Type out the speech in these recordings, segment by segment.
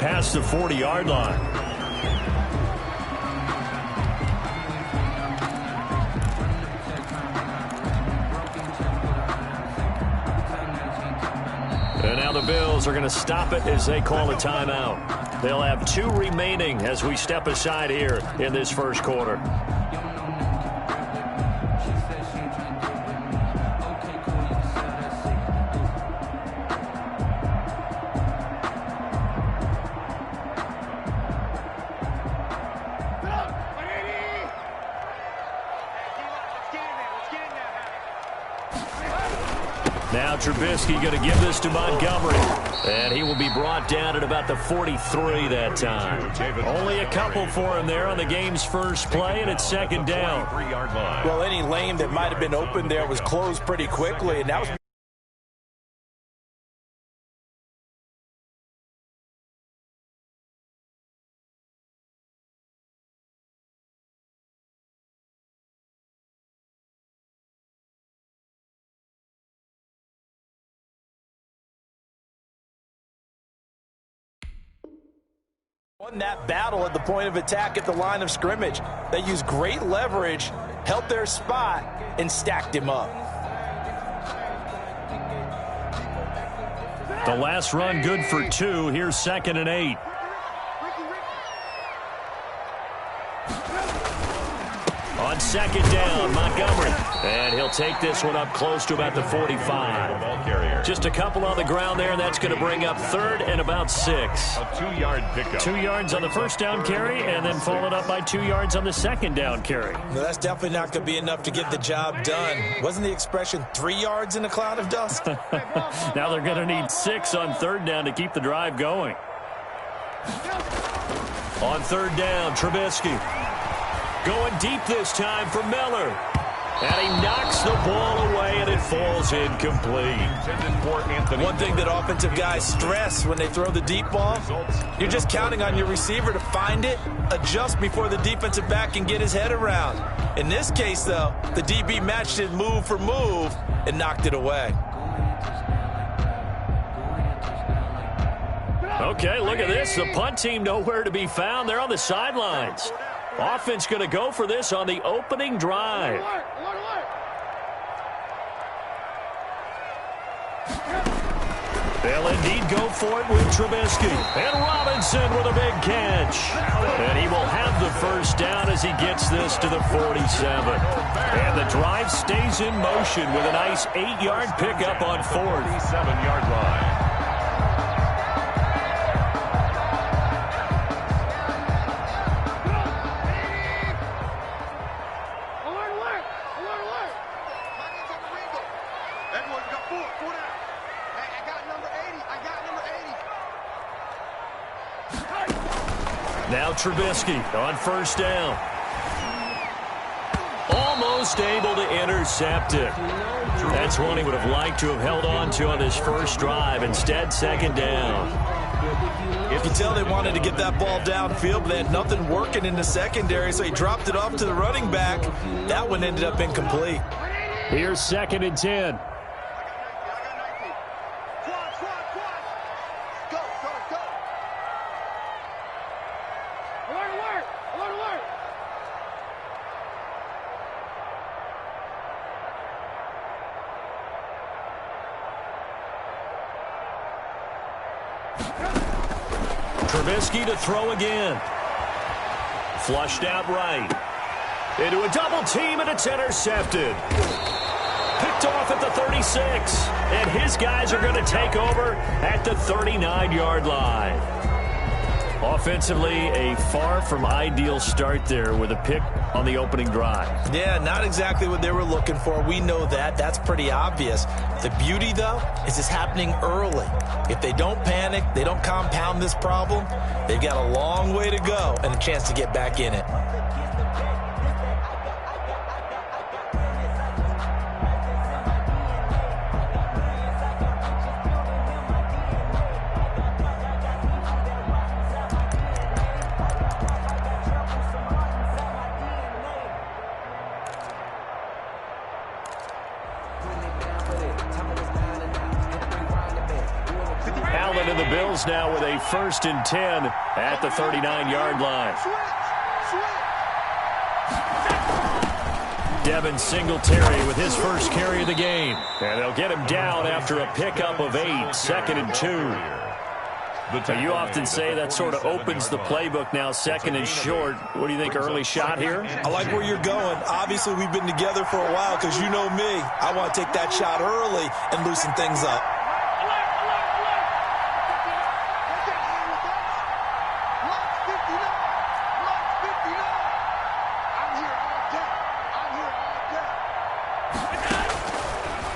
past the 40-yard line. And now the Bills are going to stop it as they call a timeout. They'll have 2 remaining as we step aside here in this first quarter. Now Trubisky going to give this to Montgomery. And he will be brought down at about the 43 that time. Only a couple for him there on the game's first play, and it's second down. Well, any lane that might have been open there was closed pretty quickly, and that was... won that battle at the point of attack at the line of scrimmage. They used great leverage, held their spot, and stacked him up. The last run good for 2. Here's 2nd and 8. On second down, Montgomery. And he'll take this one up close to about the 45. Just a couple on the ground there, and that's going to bring up 3rd and about 6. A 2-yard pickup. 2 yards on the first down carry, and then followed up by 2 yards on the second down carry. No, that's definitely not going to be enough to get the job done. Wasn't the expression 3 yards in a cloud of dust? Now they're going to need 6 on 3rd down to keep the drive going. On 3rd down, Trubisky. Going deep this time for Miller. And he knocks the ball away, and it falls incomplete. One thing that offensive guys stress when they throw the deep ball, you're just counting on your receiver to find it, adjust before the defensive back can get his head around. In this case, though, the DB matched it move for move and knocked it away. Okay, look at this. The punt team nowhere to be found. They're on the sidelines. Offense going to go for this on the opening drive. They'll indeed go for it with Trubisky. And Robinson with a big catch. And he will have the first down as he gets this to the 47. And the drive stays in motion with a nice 8-yard pickup on 4th. 47-yard line. Now Trubisky on first down. Almost able to intercept it. That's one he would have liked to have held on to on his first drive. Instead, second down. You can tell they wanted to get that ball downfield, but they had nothing working in the secondary, so he dropped it off to the running back. That one ended up incomplete. Here's 2nd and 10. Trubisky to throw again. Flushed out right. Into a double team, and it's intercepted. Picked off at the 36. And his guys are going to take over at the 39-yard line. Offensively, a far from ideal start there with a pick on the opening drive. Yeah, not exactly what they were looking for. We know that. That's pretty obvious. The beauty, though, is it's happening early. If they don't panic, they don't compound this problem, they've got a long way to go and a chance to get back in it. Bengals now with a 1st and 10 at the 39-yard line. Devin Singletary with his first carry of the game. And they'll get him down after a pickup of 8, 2nd and 2. You often say that sort of opens the playbook now, 2nd and short. What do you think, early shot here? I like where you're going. Obviously, we've been together for a while because you know me. I want to take that shot early and loosen things up.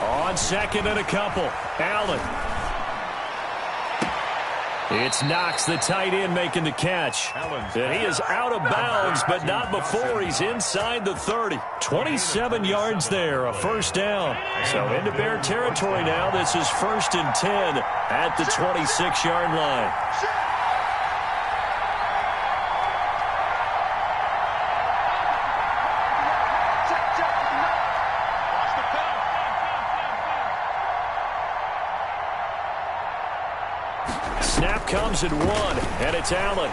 On 2nd and a couple, Allen. It's Knox, the tight end, making the catch. And he is out of bounds, but not before he's inside the 30. 27 yards there, a 1st down. So into Bear territory now. This is 1st and 10 at the 26-yard line. Snap comes at 1, and it's Allen.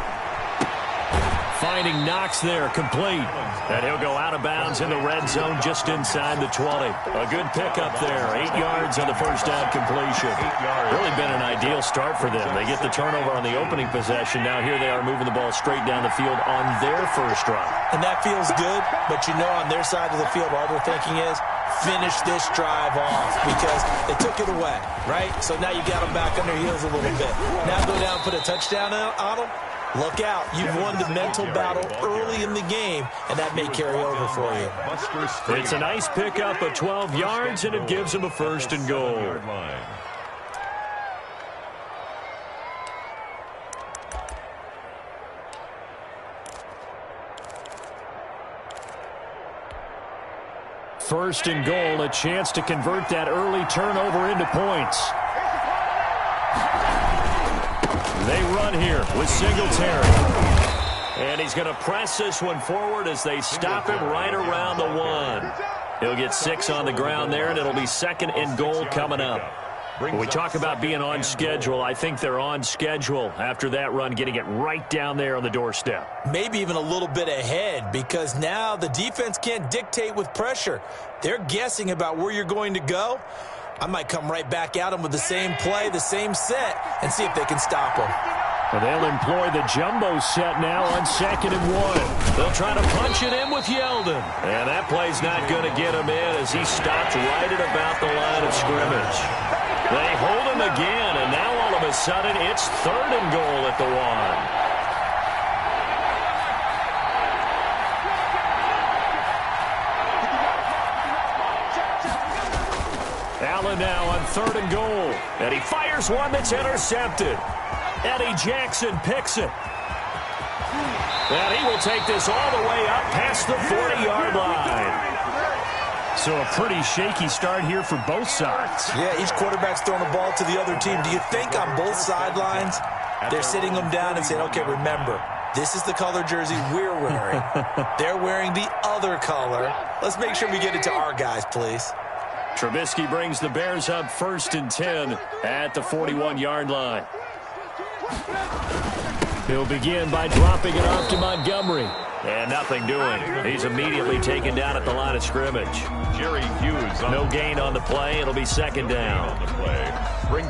Finding Knox there, complete. And he'll go out of bounds in the red zone just inside the 20. A good pickup there, 8 yards on the 1st down completion. Really been an ideal start for them. They get the turnover on the opening possession. Now here they are moving the ball straight down the field on their first drive. And that feels good, but you know on their side of the field all they're thinking is, finish this drive off because they took it away, right? So now you got them back on their heels a little bit. Now go down and put a touchdown on them. Look out. You've won the mental battle early in the game, and that may carry over for you. It's a nice pickup of 12 yards, and it gives them a 1st and goal. First and goal, a chance to convert that early turnover into points. They run here with Singletary. And he's going to press this one forward as they stop him right around the 1. He'll get 6 on the ground there, and it'll be 2nd and goal coming up. When we talk about being on schedule, I think they're on schedule after that run, getting it right down there on the doorstep. Maybe even a little bit ahead because now the defense can't dictate with pressure. They're guessing about where you're going to go. I might come right back at them with the same play, the same set, and see if they can stop them. Well, they'll employ the jumbo set now on 2nd and 1. They'll try to punch it in with Yeldon. And that play's not going to get him in as he stops right at about the line of scrimmage. They hold him again, and now all of a sudden it's 3rd and goal at the 1. Allen now on 3rd and goal. And he fires one that's intercepted. Eddie Jackson picks it. And he will take this all the way up past the 40-yard line. So a pretty shaky start here for both sides. Yeah, each quarterback's throwing the ball to the other team. Do you think on both sidelines they're sitting them down and saying, okay, remember, this is the color jersey we're wearing. They're wearing the other color. Let's make sure we get it to our guys, please. Trubisky brings the Bears up 1st and 10 at the 41-yard line. He'll begin by dropping it off to Montgomery. And nothing doing. He's immediately taken down at the line of scrimmage. Jerry Hughes. No gain on the play. It'll be 2nd down.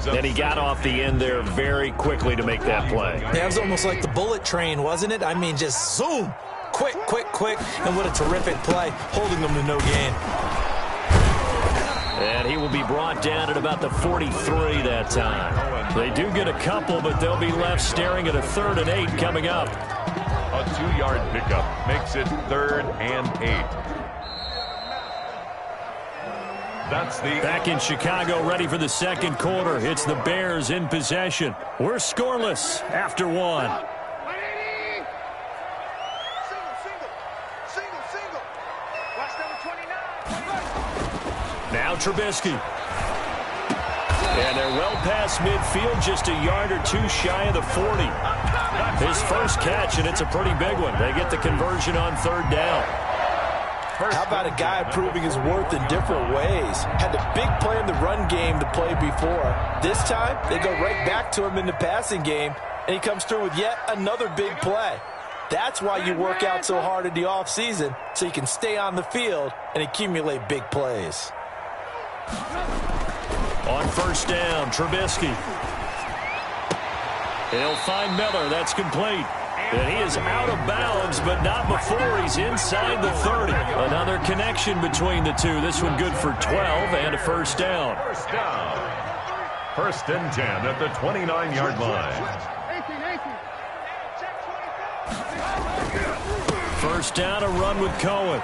And he got off the end there very quickly to make that play. That was almost like the bullet train, wasn't it? I mean, just zoom. Quick, quick, quick. And what a terrific play, holding them to no gain. And he will be brought down at about the 43 that time. They do get a couple, but they'll be left staring at a 3rd and 8 coming up. A 2-yard pickup makes it 3rd and 8. That's the back in Chicago, ready for the 2nd quarter. It's the Bears in possession. We're scoreless after 1. Now Trubisky. And they're well past midfield, just a yard or 2 shy of the 40. His first catch, and it's a pretty big one. They get the conversion on 3rd down. How about a guy proving his worth in different ways? Had a big play in the run game to play before. This time, they go right back to him in the passing game, and he comes through with yet another big play. That's why you work out so hard in the offseason, so you can stay on the field and accumulate big plays. On first down, Trubisky. He'll find Miller. That's complete. And he is out of bounds, but not before he's inside the 30. Another connection between the two. This one good for 12 and a first down. First and 10 at the 29-yard line. First down, a run with Cohen.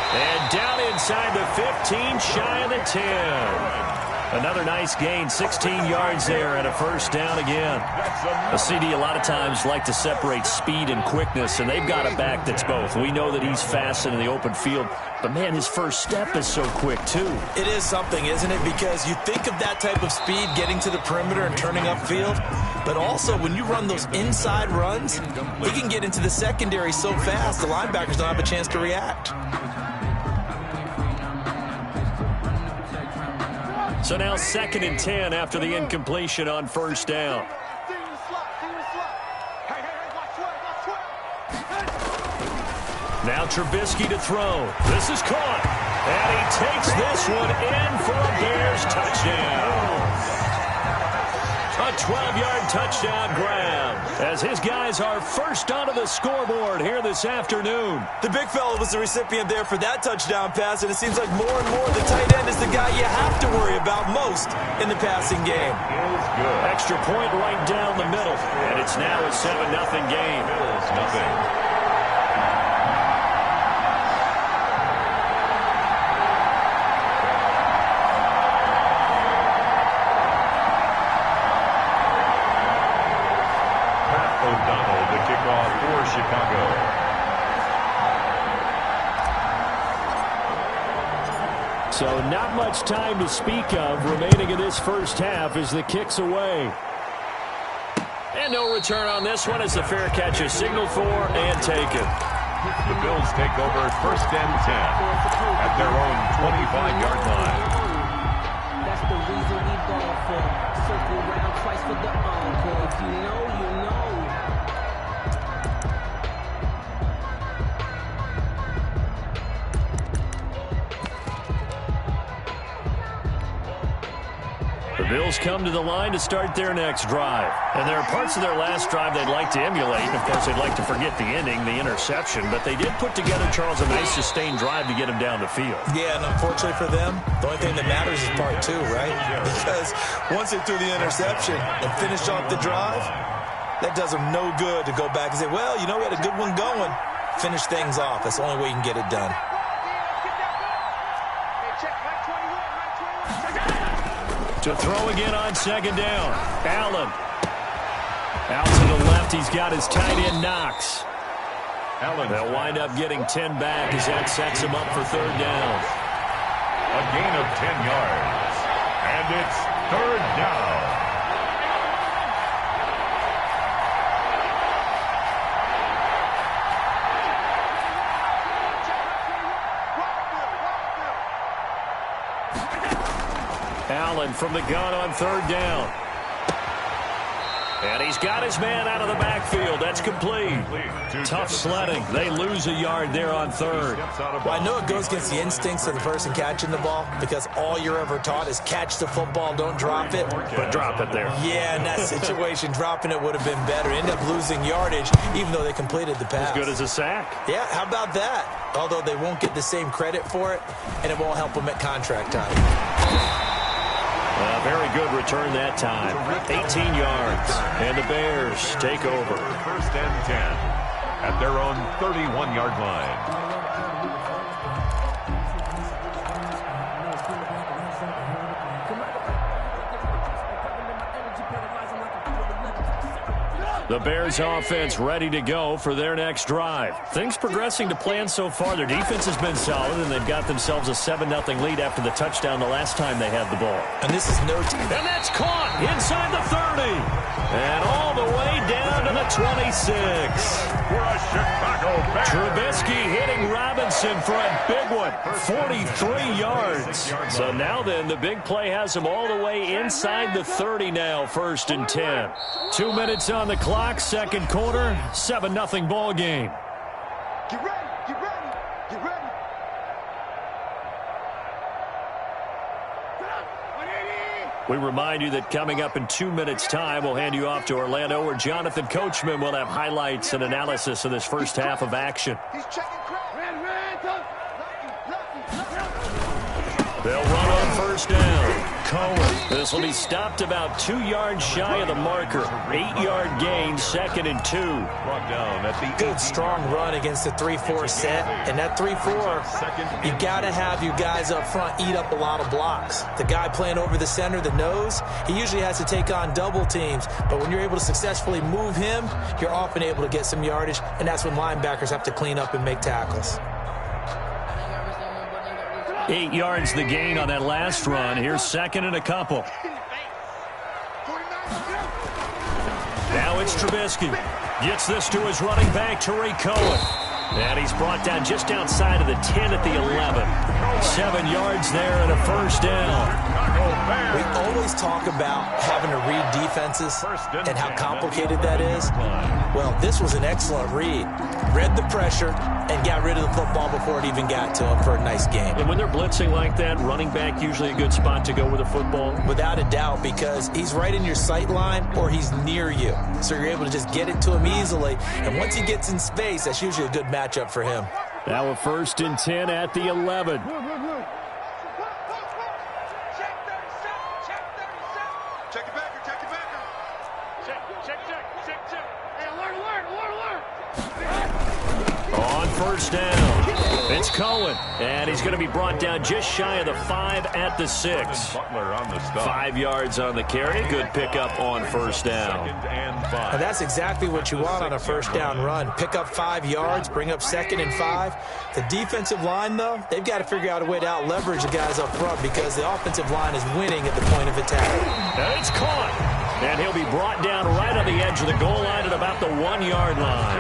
And down inside the 15, shy of the 10. Another nice gain, 16 yards there and a first down again. A CD a lot of times like to separate speed and quickness, and they've got a back that's both. We know that he's fast in the open field, but, man, his first step is so quick, too. It is something, isn't it? Because you think of that type of speed getting to the perimeter and turning upfield, but also when you run those inside runs, he can get into the secondary so fast the linebackers don't have a chance to react. So now 2nd and 10 after the incompletion on first down. Now Trubisky to throw. This is caught. And he takes this one in for a Bears touchdown. A 12-yard touchdown grab as his guys are first onto the scoreboard here this afternoon. The big fella was the recipient there for that touchdown pass, and it seems like more and more the tight end is the guy you have to worry about most in the passing game. Extra point right down the middle, and it's now a 7-0 game. Nothing. Chicago. So not much time to speak of remaining in this first half as the kick's away. And no return on this one as the fair catch is signaled for and taken. The Bills take over first and 10 at their own 25-yard line. That's the reason we ball for. Circle around twice for the encore. If you know, you know. The Bills come to the line to start their next drive. And there are parts of their last drive they'd like to emulate. And, of course, they'd like to forget the ending, the interception. But they did put together, Charles, a nice sustained drive to get him down the field. Yeah, and unfortunately for them, the only thing that matters is part two, right? Because once they threw the interception and finished off the drive, that does them no good to go back and say, well, you know, we had a good one going. Finish things off. That's the only way you can get it done. To throw again on second down. Allen. Out to the left. He's got his tight end, Knox. Allen. They'll wind up getting 10 back as that sets him up for third down. A gain of 10 yards. And it's third down. Allen from the gun on third down. And he's got his man out of the backfield. That's complete. Tough sledding. They lose a yard there on third. Well, I know it goes against the instincts of the person catching the ball because all you're ever taught is catch the football, don't drop it. But drop it there. Yeah, in that situation, dropping it would have been better. End up losing yardage even though they completed the pass. As good as a sack. Yeah, how about that? Although they won't get the same credit for it, and it won't help them at contract time. A very good return that time. 18 yards. And the Bears take over. First and 10 at their own 31-yard line. The Bears offense ready to go for their next drive. Things progressing to plan so far. Their defense has been solid, and they've got themselves a 7-0 lead after the touchdown the last time they had the ball. And this is no team. And that's caught inside the 30. And all the way down to the 26. For a Chicago Bears. Trubisky hitting Robinson for a big one, 43 yards. So now then, the big play has him all the way inside the 30 now, 1st and 10. 2 minutes on the clock, second quarter, 7-0 ball game. Get ready, get ready, get ready. We remind you that coming up in 2 minutes' time, we'll hand you off to Orlando, where Jonathan Coachman will have highlights and analysis of this first half of action. He's checking crap. They'll run on first down. Cohen. This will be stopped about 2 yards shy of the marker. 8-yard gain, 2nd and 2. Brought down at the Good, strong run against the 3-4 set. And that 3-4, you got to have your guys up front eat up a lot of blocks. The guy playing over the center, the nose, he usually has to take on double teams. But when you're able to successfully move him, you're often able to get some yardage. And that's when linebackers have to clean up and make tackles. 8 yards the gain on that last run. Here's 2nd and a couple. Now it's Trubisky. Gets this to his running back, Tariq Cohen. And he's brought down just outside of the 10 at the 11. 7 yards there and a first down. We always talk about having to read defenses and how complicated that is. Well, this was an excellent read. Read the pressure and got rid of the football before it even got to him for a nice game. And when they're blitzing like that, running back usually a good spot to go with a football? Without a doubt, because he's right in your sight line or he's near you. So you're able to just get it to him easily. And once he gets in space, that's usually a good matchup for him. Now a 1st and 10 at the 11. Check it backer, check it backer. Check. Hey, alert. On first down, it's Cohen. And he's going to be brought down just shy of the 5 at the 6. Butler on the stop. 5 yards on the carry. Good pickup on first down. 2nd and 5. And that's exactly what you want on a first down run. Pick up 5 yards, bring up 2nd and 5. The defensive line, though, they've got to figure out a way to out-leverage the guys up front because the offensive line is winning at the point of attack. And it's caught. And he'll be brought down right on the edge of the goal line at about the 1-yard line.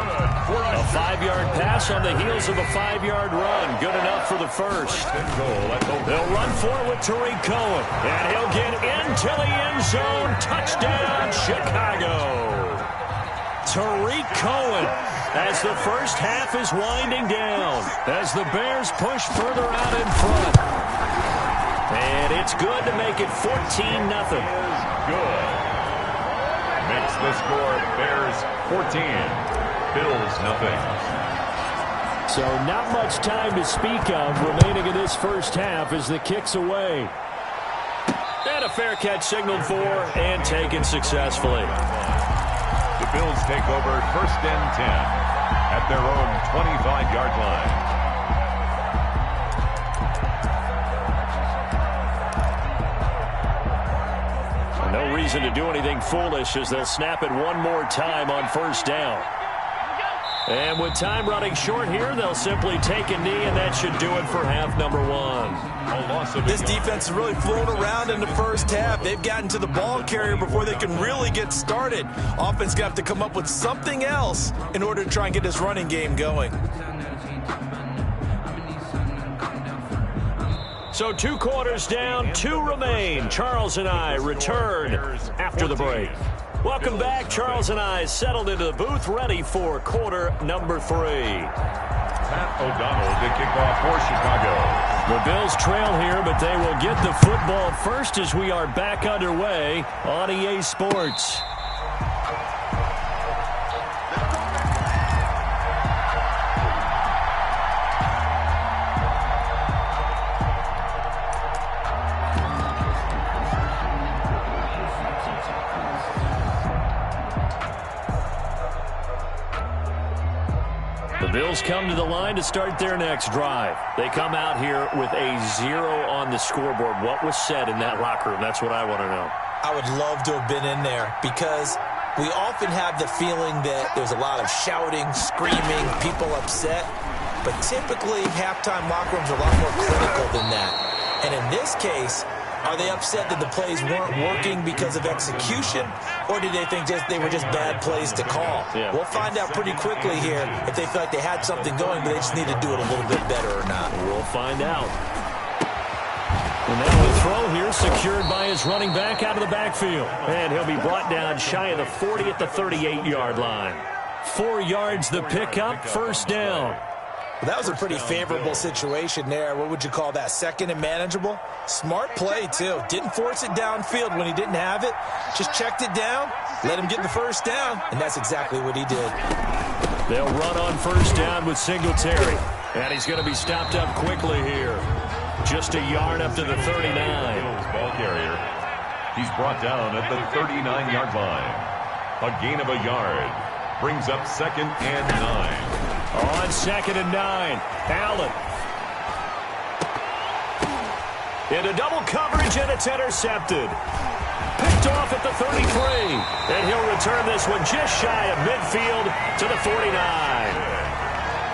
A 5-yard pass on the heels of a 5-yard run. Good enough for the first. They'll run forward with Tariq Cohen. And he'll get into the end zone. Touchdown, Chicago. Tariq Cohen as the first half is winding down. As the Bears push further out in front. And it's good to make it 14-0. Good. Makes the score Bears 14, Bills nothing. So not much time to speak of remaining in this first half as the kick's away. And a fair catch signaled for and taken successfully. The Bills take over 1st and 10 at their own 25-yard line. No reason to do anything foolish as they'll snap it one more time on first down. And with time running short here, they'll simply take a knee, and that should do it for half number 1. This defense is really flown around in the first half. They've gotten to the ball carrier before they can really get started. Offense got to come up with something else in order to try and get this running game going. So 2 quarters down, 2 remain. Charles and I return after the break. Welcome back. Charles and I settled into the booth, ready for quarter number 3. Pat O'Donnell to kick off for Chicago. The Bills trail here, but they will get the football first as we are back underway on EA Sports. The Bills come to the line to start their next drive. They come out here with a 0 on the scoreboard. What was said in that locker room? That's what I want to know. I would love to have been in there because we often have the feeling that there's a lot of shouting, screaming, people upset. But typically, halftime locker rooms are a lot more clinical than that. And in this case, Are they upset that the plays weren't working because of execution, or did they think they were just bad plays to call? Yeah. We'll find out pretty quickly here if they feel like they had something going, but they just need to do it a little bit better or not. We'll find out. And now a throw here secured by his running back out of the backfield. And he'll be brought down shy of the 40 at the 38-yard line. 4 yards the pickup, first down. Well, that was a pretty favorable situation there. What would you call that? Second and manageable? Smart play, too. Didn't force it downfield when he didn't have it. Just checked it down, let him get the first down, and that's exactly what he did. They'll run on first down with Singletary. And he's going to be stopped up quickly here. Just a yard up to the 39. Ball carrier. He's brought down at the 39-yard line. A gain of a yard. Brings up 2nd and 9. On 2nd and 9, Allen. Into double coverage, and it's intercepted. Picked off at the 33. And he'll return this one just shy of midfield to the 49.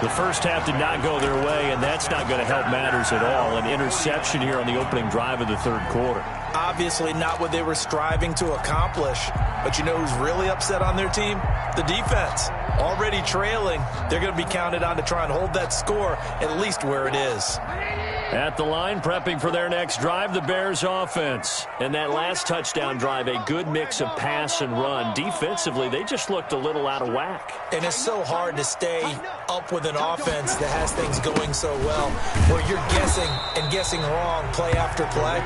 The first half did not go their way, and that's not going to help matters at all. An interception here on the opening drive of the third quarter. Obviously not what they were striving to accomplish. But you know who's really upset on their team? The defense. Already trailing, they're going to be counted on to try and hold that score at least where it is. At the line, prepping for their next drive, the Bears offense. And that last touchdown drive, a good mix of pass and run. Defensively, they just looked a little out of whack. And it's so hard to stay up with an offense that has things going so well, where you're guessing and guessing wrong play after play.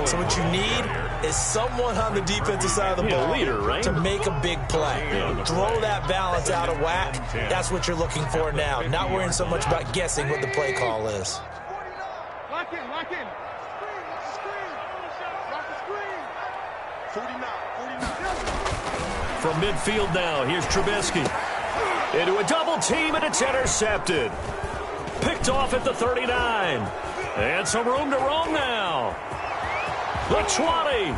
So what you need is someone on the defensive side of the ball leader, right? to make a big play. Throw that balance out of whack. That's what you're looking for now. Not worrying so much about guessing what the play call is. Lock in, lock in. Screen, lock the screen. 49. From midfield now, here's Trubisky. Into a double team, and it's intercepted. Picked off at the 39. And some room to roam now. The 20.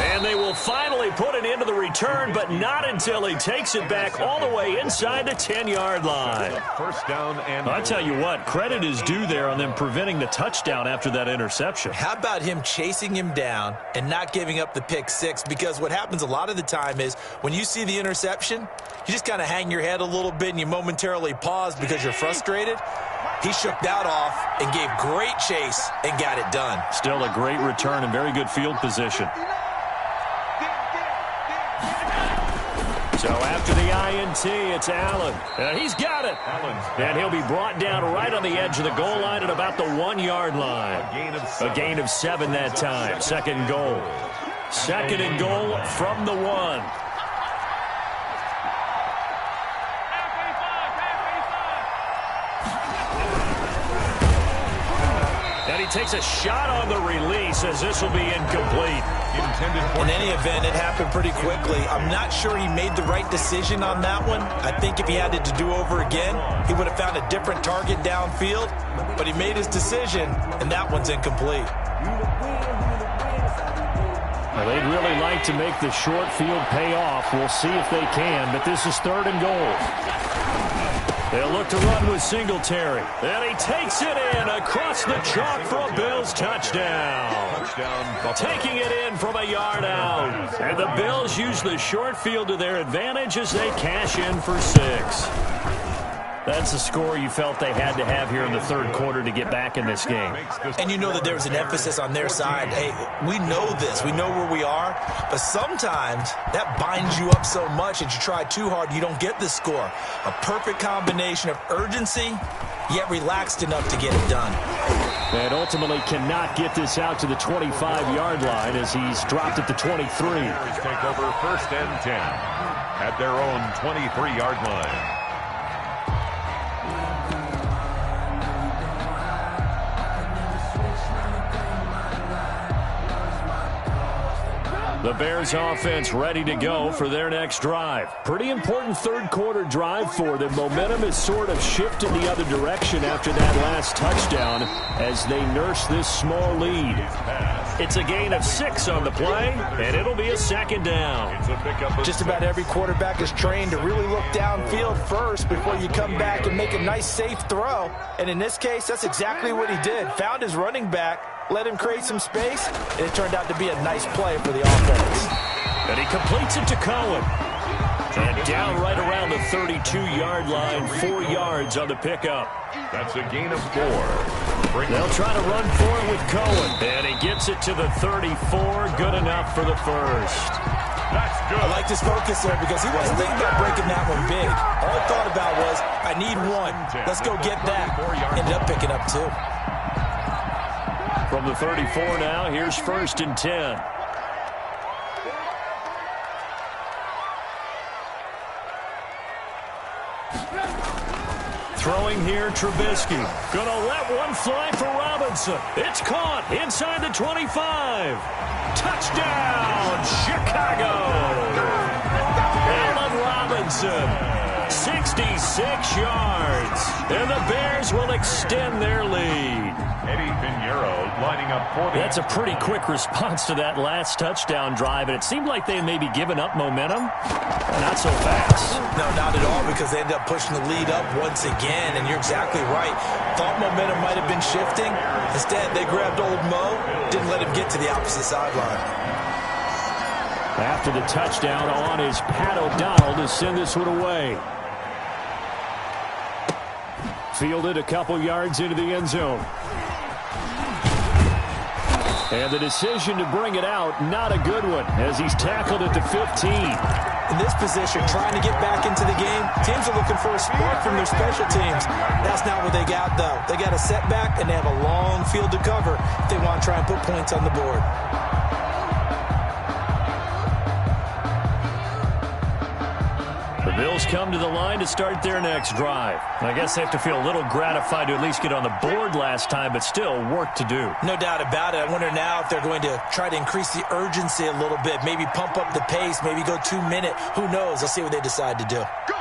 And they will finally put it into the return, but not until he takes it back all the way inside the 10-yard line. First down and I tell you what, credit is due there on them preventing the touchdown after that interception. How about him chasing him down and not giving up the pick six? Because what happens a lot of the time is when you see the interception, you just kind of hang your head a little bit and you momentarily pause because you're frustrated. He shook that off and gave great chase and got it done. Still a great return and very good field position. So after the INT, it's Allen. And he's got it. And he'll be brought down right on the edge of the goal line at about the 1-yard line. A gain of 7 that time. Second goal. Second and goal from the 1. And he takes a shot on the release as this will be incomplete. In any event, it happened pretty quickly. I'm not sure he made the right decision on that one. I think if he had it to do over again, he would have found a different target downfield. But he made his decision, and that one's incomplete. Well, they'd really like to make the short field pay off. We'll see if they can, but this is 3rd and goal. They'll look to run with Singletary. And he takes it in across the chalk for a Bills touchdown. Taking it in from a yard out. And the Bills use the short field to their advantage as they cash in for 6. That's the score you felt they had to have here in the third quarter to get back in this game. And you know that there was an emphasis on their side. Hey, we know this. We know where we are. But sometimes that binds you up so much that you try too hard, you don't get the score. A perfect combination of urgency, yet relaxed enough to get it done. And ultimately cannot get this out to the 25-yard line as he's dropped at the 23. take over 1st and 10 at their own 23-yard line. The Bears offense ready to go for their next drive. Pretty important third quarter drive for them. Momentum has sort of shifted the other direction after that last touchdown as they nurse this small lead. It's a gain of 6 on the play, and it'll be a 2nd down. Just about every quarterback is trained to really look downfield first before you come back and make a nice safe throw. And in this case, that's exactly what he did. Found his running back, let him create some space, and it turned out to be a nice play for the offense. And he completes it to Cohen. And down right around the 32-yard line, 4 yards on the pickup. That's a gain of 4. They'll try to run for it with Cohen. And he gets it to the 34. Good enough for the first. That's good. I liked his focus there because he wasn't thinking about breaking that one big. All he thought about was, I need 1. Let's go get that. Ended up picking up 2. From the 34 now, here's 1st and 10. Throwing here, Trubisky. Gonna let one fly for Robinson. It's caught inside the 25. Touchdown, Chicago. Allen Robinson, 66 yards. And the Bears will extend their lead. Eddie Pinheiro lining up for the... That's a pretty quick response to that last touchdown drive, and it seemed like they may be giving up momentum. Not so fast. No, not at all, because they ended up pushing the lead up once again, and you're exactly right. Thought momentum might have been shifting. Instead, they grabbed old Mo, didn't let him get to the opposite sideline. After the touchdown on is Pat O'Donnell to send this one away. Fielded a couple yards into the end zone. And the decision to bring it out, not a good one, as he's tackled at the 15. In this position, trying to get back into the game, teams are looking for a spark from their special teams. That's not what they got, though. They got a setback, and they have a long field to cover if they want to try and put points on the board. The Bills come to the line to start their next drive. I guess they have to feel a little gratified to at least get on the board last time, but still work to do. No doubt about it. I wonder now if they're going to try to increase the urgency a little bit, maybe pump up the pace, maybe go 2-minute. Who knows? Let's see what they decide to do. Go!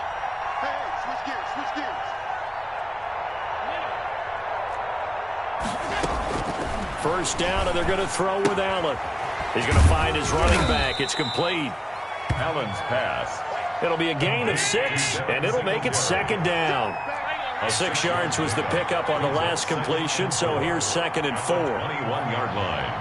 Hey, switch gears, switch gears. First down, and they're going to throw with Allen. He's going to find his running back. It's complete. Allen's pass. It'll be a gain of 6, and it'll make it 2nd down. 6 yards was the pickup on the last completion, so here's 2nd and 4. 21-yard line.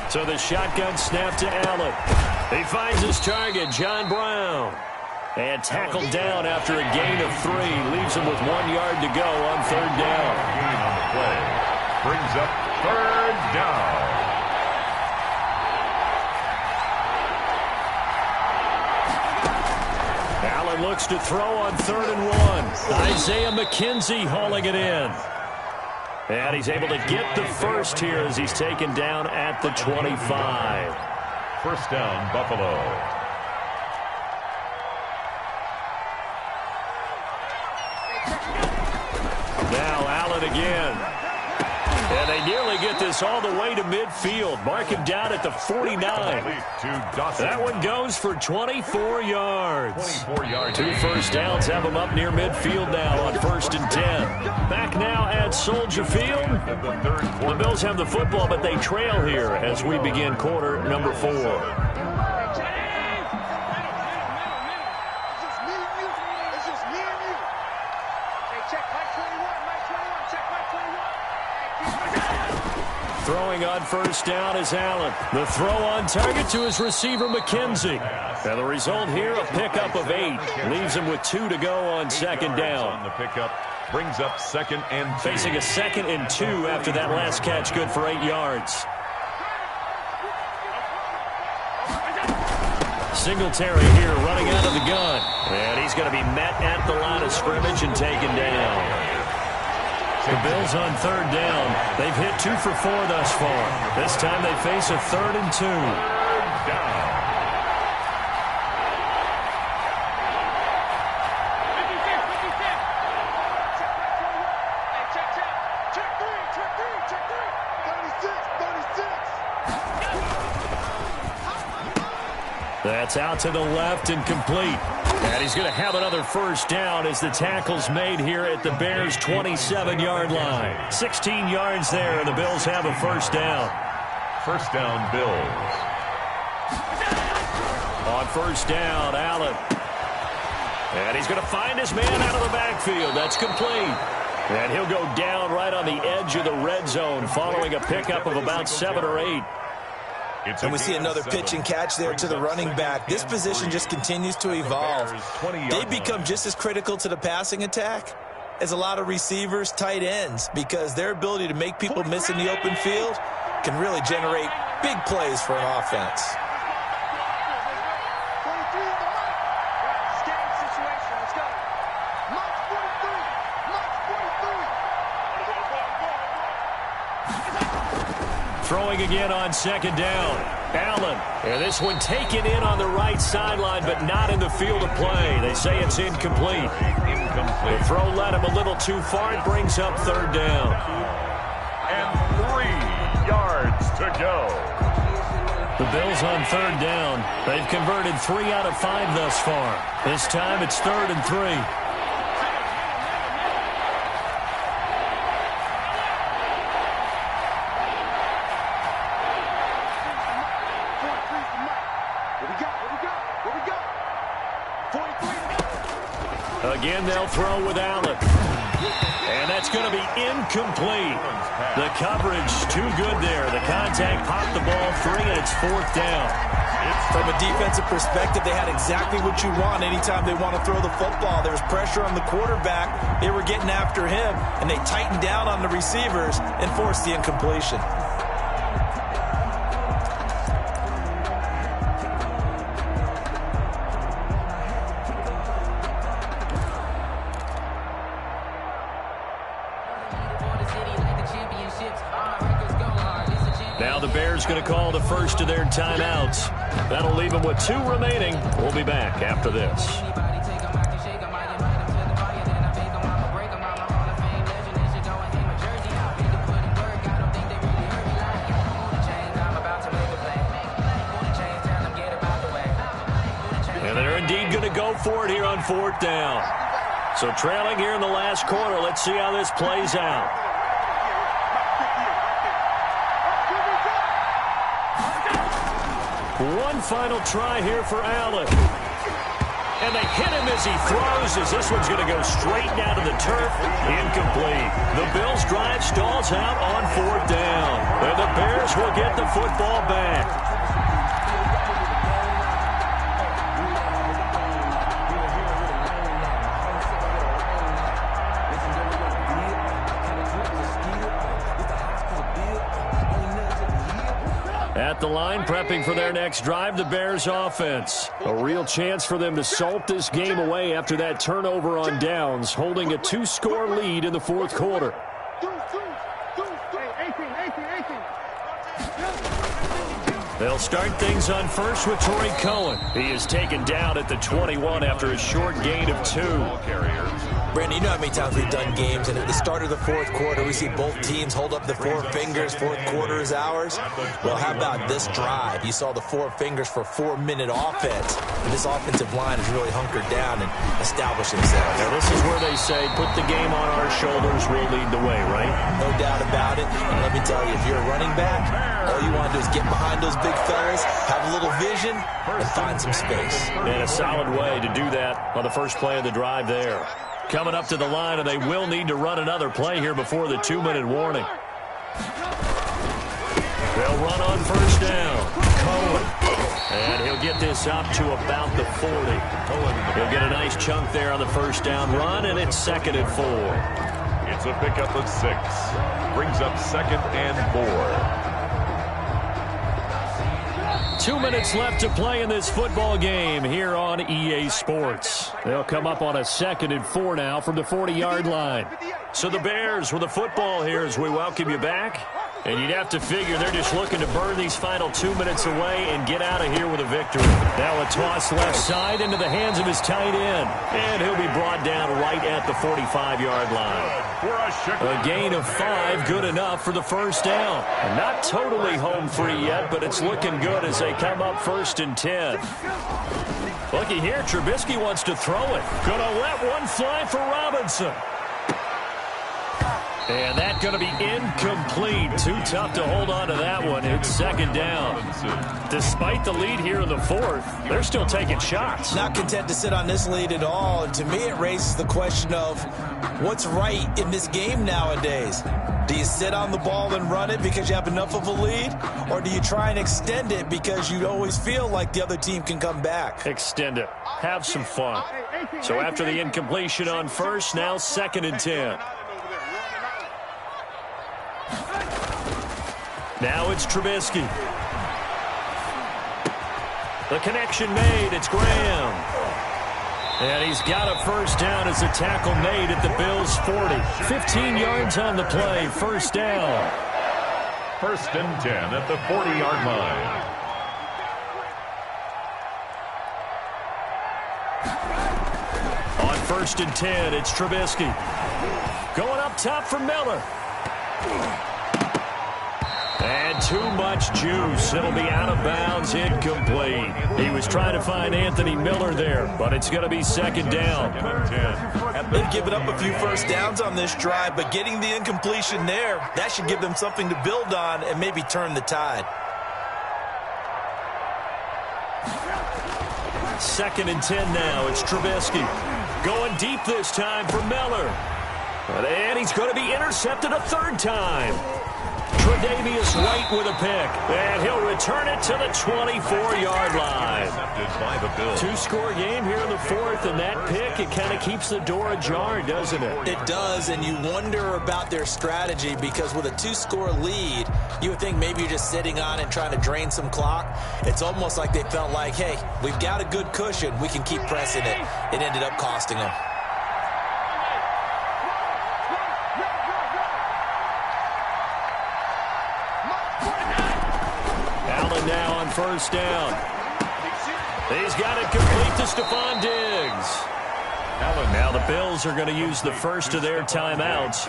So the shotgun snap to Allen. He finds his target, John Brown. And tackled down after a gain of 3. Leaves him with 1 yard to go on 3rd down. Gain on the play. Brings up 3rd down. Allen looks to throw on 3rd and 1. Isaiah McKenzie hauling it in. And he's able to get the first here as he's taken down at the 25. First down, Buffalo. Now Allen again. And they nearly get this all the way to midfield. Mark him down at the 49. That one goes for 24 yards. 24 yards. 2 first downs have them up near midfield now on 1st and 10. Back now at Soldier Field. The Bills have the football, but they trail here as we begin quarter number 4. Throwing on first down is Allen. The throw on target to his receiver, McKenzie. And the result here, a pickup of 8. Leaves him with 2 to go on 2nd down. On the pickup brings up 2nd and 2. Facing a 2nd and 2 after that last catch, good for 8 yards. Singletary here running out of the gun. And he's going to be met at the line of scrimmage and taken down. The Bills on 3rd down. They've hit 2 for 4 thus far. This time they face a 3rd and 2. 3rd down. That's out to the left and complete. And he's going to have another first down as the tackle's made here at the Bears' 27-yard line. 16 yards there, and the Bills have a first down. First down, Bills. On first down, Allen. And he's going to find his man out of the backfield. That's complete. And he'll go down right on the edge of the red zone following a pickup of about 7 or 8. And we see another pitch and catch there to the running back. This position just continues to evolve. They become just as critical to the passing attack as a lot of receivers, tight ends, because their ability to make people miss in the open field can really generate big plays for an offense. Throwing again on second down. Allen. And this one taken in on the right sideline, but not in the field of play. They say it's incomplete. The throw led him a little too far. It brings up third down. And 3 yards to go. The Bills on third down. They've converted 3 out of 5 thus far. This time it's 3rd and 3. Again, they'll throw with Allen. And that's going to be incomplete. The coverage too good there. The contact popped the ball free, and it's 4th down. From a defensive perspective, they had exactly what you want anytime they want to throw the football. There was pressure on the quarterback. They were getting after him, and they tightened down on the receivers and forced the incompletion. Now the Bears going to call the first of their timeouts. That'll leave them with 2 remaining. We'll be back after this. And they're indeed going to go for it here on 4th down. So trailing here in the last quarter. Let's see how this plays out. One final try here for Allen. And they hit him as he throws, as this one's going to go straight down to the turf. Incomplete. The Bills' drive stalls out on 4th down. And the Bears will get the football back. At the line, prepping for their next drive, the Bears offense. A real chance for them to salt this game away after that turnover on downs, holding a 2-score lead in the 4th quarter. They'll start things on first with Torrey Cohen. He is taken down at the 21 after a short gain of 2. Brandon, you know how many times we've done games, and at the start of the 4th quarter, we see both teams hold up the 4 fingers. 4th quarter is ours. Well, how about this drive? You saw the 4 fingers for 4-minute offense, and this offensive line has really hunkered down and established themselves. Now, this is where they say, put the game on our shoulders, we'll lead the way, right? No doubt about it. And let me tell you, if you're a running back, all you want to do is get behind those big fellas, have a little vision, and find some space. And a solid way to do that on the first play of the drive there. Coming up to the line, and they will need to run another play here before the 2-minute warning. They'll run on first down. Cohen. And he'll get this up to about the 40. He'll get a nice chunk there on the first down run, and it's 2nd and 4. It's a pickup of 6. Brings up 2nd and 4. 2 minutes left to play in this football game here on EA Sports. They'll come up on a 2nd and 4 now from the 40-yard line. So the Bears with the football here as we welcome you back. And you'd have to figure they're just looking to burn these final 2 minutes away and get out of here with a victory. Now a toss left side into the hands of his tight end. And he'll be brought down right at the 45-yard line. A gain of 5, good enough for the first down. Not totally home free yet, but it's looking good as they come up 1st and 10. Looky here, Trubisky wants to throw it. Gonna let one fly for Robinson. And that's going to be incomplete. Too tough to hold on to that one. It's second down. Despite the lead here in the fourth, they're still taking shots. Not content to sit on this lead at all. And to me, it raises the question of what's right in this game nowadays. Do you sit on the ball and run it because you have enough of a lead? Or do you try and extend it because you always feel like the other team can come back? Extend it. Have some fun. So after the incompletion on first, now 2nd and 10. Now it's Trubisky. The connection made. It's Graham. And he's got a first down as a tackle made at the Bills' 40. 15 yards on the play. First down. 1st and 10 at the 40-yard line. On 1st and 10, it's Trubisky. Going up top for Miller. And too much juice. It'll be out of bounds, incomplete. He was trying to find Anthony Miller there, but it's going to be 2nd down. They've given up a few first downs on this drive, but getting the incompletion there, that should give them something to build on and maybe turn the tide. 2nd and 10 now. It's Trubisky. Going deep this time for Miller. And he's going to be intercepted a 3rd time. Tre'Davious White with a pick, and he'll return it to the 24-yard line. Two-score game here in the 4th, and that pick, it kind of keeps the door ajar, doesn't it? It does, and you wonder about their strategy because with a 2-score lead, you would think maybe you're just sitting on and trying to drain some clock. It's almost like they felt like, hey, we've got a good cushion. We can keep pressing it. It ended up costing them. Now on first down. He's got it complete to Stephon Diggs. Now the Bills are going to use the first of their timeouts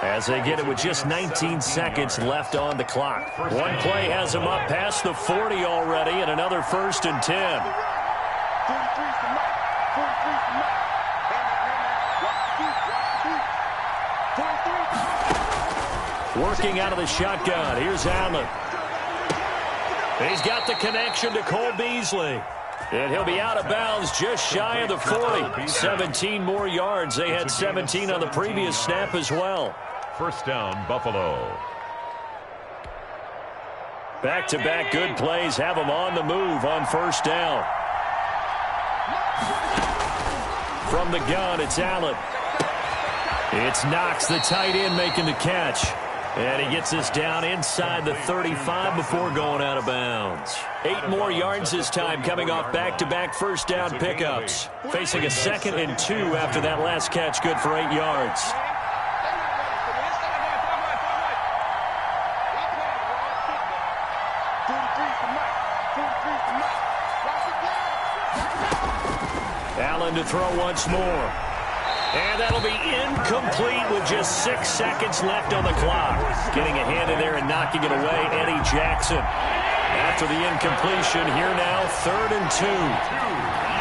as they get it with just 19 seconds left on the clock. One play has them up past the 40 already, and another 1st and 10. Working out of the shotgun. Here's Allen. He's got the connection to Cole Beasley. And he'll be out of bounds just shy of the 40. 17 more yards. They had 17 on the previous snap as well. 1st down, Buffalo. Back-to-back good plays have them on the move on 1st down. From the gun, it's Allen. It's Knox, the tight end, making the catch. And he gets us down inside the 35 before going out of bounds. 8 more yards this time coming off back-to-back first down pickups. Facing a 2nd and 2 after that last catch, good for 8 yards. Allen to throw once more. And that'll be incomplete with just 6 seconds left on the clock. Getting a hand in there and knocking it away, Eddie Jackson. After the incompletion, here now, 3rd and 2. 2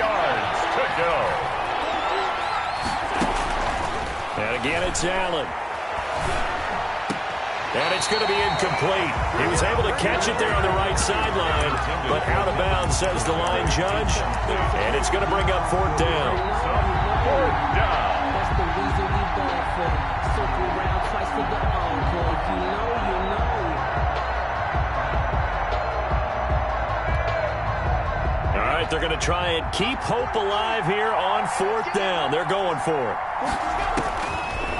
yards to go. And again, it's Allen. And it's going to be incomplete. He was able to catch it there on the right sideline, but out of bounds, says the line judge. And it's going to bring up 4th down. 4th down. That's the reason we ball for. Circle around twice for the encore. If you know, you know. All right, they're going to try and keep hope alive here on 4th down. They're going for it.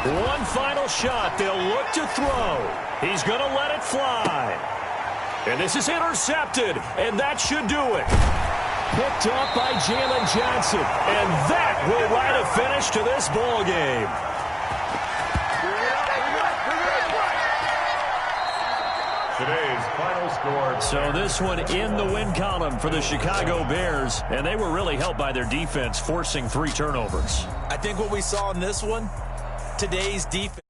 One final shot. They'll look to throw. He's going to let it fly. And this is intercepted, and that should do it. Picked up by Jalen Johnson, and that will write a finish to this ball game. Today's final score. So this one in the win column for the Chicago Bears, and they were really helped by their defense, forcing 3 turnovers. I think what we saw in this one, today's defense.